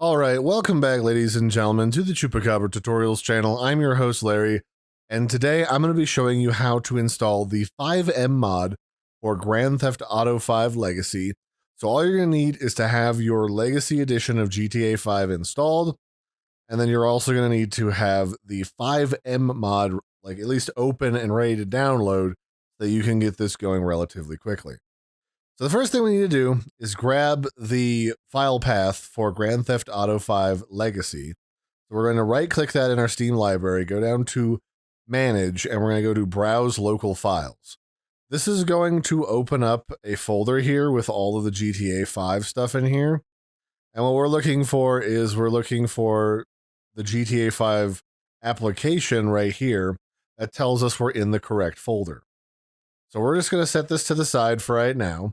Alright, welcome back ladies and gentlemen to the Chupacabra Tutorials channel. I'm your host Larry, and today I'm going to be showing you how to install the FiveM mod for Grand Theft Auto 5 Legacy. So all you're going to need is to have your Legacy edition of GTA 5 installed, and then you're also going to need to have the FiveM mod like at least open and ready to download so that you can get this going relatively quickly. So the first thing we need to do is grab the file path for Grand Theft Auto 5 Legacy. So we're going to right click that in our Steam library, go down to Manage, and we're going to go to Browse Local Files. This is going to open up a folder here with all of the GTA 5 stuff in here. And what we're looking for is the GTA 5 application right here that tells us we're in the correct folder. So we're just going to set this to the side for right now.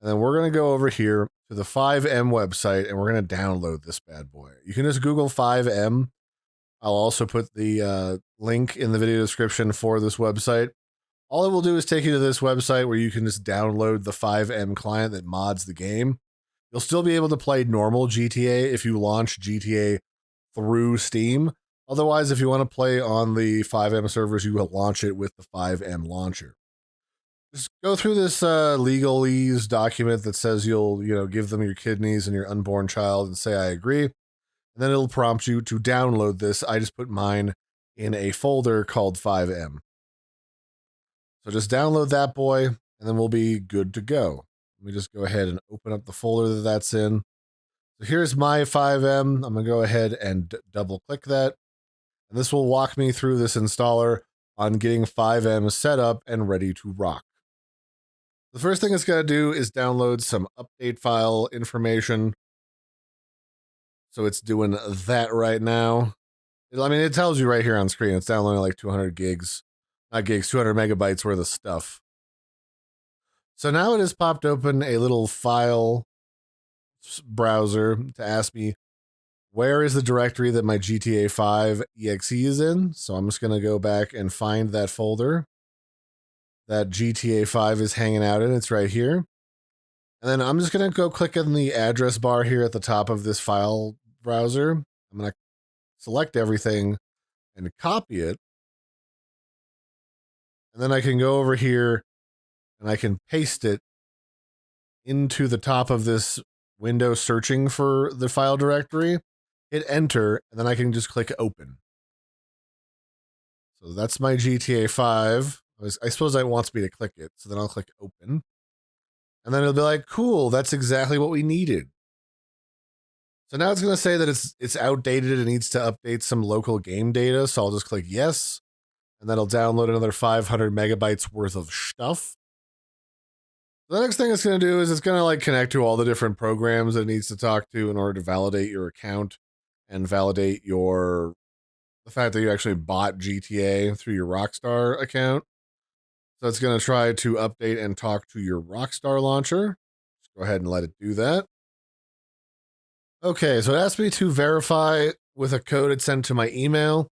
And then we're going to go over here to the FiveM website and we're going to download this bad boy. You can just Google FiveM. I'll also put the link in the video description for this website. All it will do is take you to this website where you can just download the FiveM client that mods the game. You'll still be able to play normal GTA if you launch GTA through Steam. Otherwise, if you want to play on the FiveM servers, you will launch it with the FiveM launcher. Just go through this legalese document that says you'll, give them your kidneys and your unborn child and say, I agree. And then it'll prompt you to download this. I just put mine in a folder called FiveM. So just download that boy and then we'll be good to go. Let me just go ahead and open up the folder that's in. So here's my FiveM. I'm going to go ahead and double click that. And this will walk me through this installer on getting FiveM set up and ready to rock. The first thing it's going to do is download some update file information. So it's doing that right now. It tells you right here on screen. It's downloading like 200 megabytes worth of stuff. So now it has popped open a little file browser to ask me, where is the directory that my GTA 5 exe is in? So I'm just going to go back and find that folder that GTA 5 is hanging out in. It's right here. And then I'm just going to go click on the address bar here at the top of this file browser. I'm going to select everything and copy it. And then I can go over here and I can paste it into the top of this window searching for the file directory, hit enter, and then I can just click open. So that's my GTA 5. I suppose it wants me to click it, so then I'll click open. And then it'll be like, cool, that's exactly what we needed. So now it's going to say that it's outdated and needs to update some local game data, so I'll just click yes. And that'll download another 500 megabytes worth of stuff. The next thing it's going to do is it's going to connect to all the different programs that it needs to talk to in order to validate your account and validate the fact that you actually bought GTA through your Rockstar account. So it's going to try to update and talk to your Rockstar launcher. Just go ahead and let it do that. Okay, so it asked me to verify with a code it sent to my email,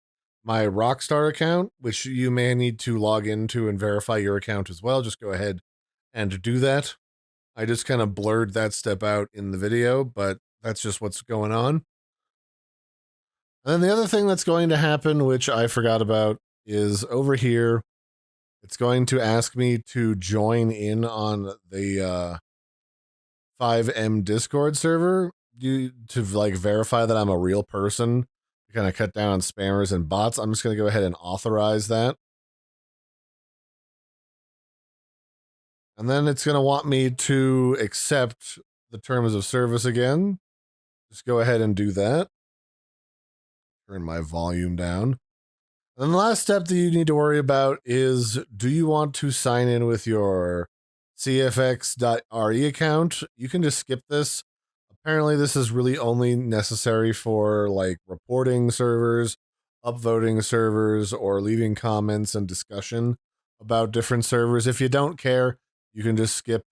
my Rockstar account, which you may need to log into and verify your account as well. Just go ahead and do that. I just kind of blurred that step out in the video, but that's just what's going on. And then the other thing that's going to happen, which I forgot about, is over here, it's going to ask me to join in on the FiveM Discord server to verify that I'm a real person, to kind of cut down on spammers and bots. I'm just going to go ahead and authorize that. And then it's going to want me to accept the terms of service again. Just go ahead and do that. Turn my volume down. And then the last step that you need to worry about is, do you want to sign in with your cfx.re account? You can just skip this. Apparently this is really only necessary for reporting servers, upvoting servers, or leaving comments and discussion about different servers. If you don't care, you can just skip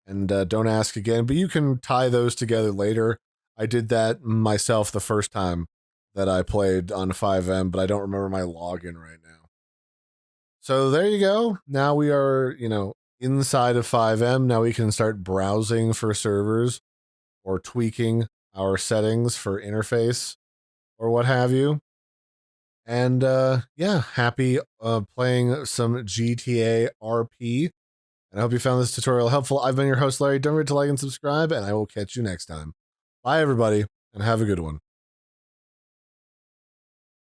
and don't ask again, but you can tie those together later. I did that myself the first time that I played on FiveM, but I don't remember my login right now. So there you go. Now we are, inside of FiveM. Now we can start browsing for servers or tweaking our settings for interface or what have you. And yeah, happy playing some GTA RP. And I hope you found this tutorial helpful. I've been your host, Larry. Don't forget to like and subscribe, and I will catch you next time. Bye, everybody, and have a good one.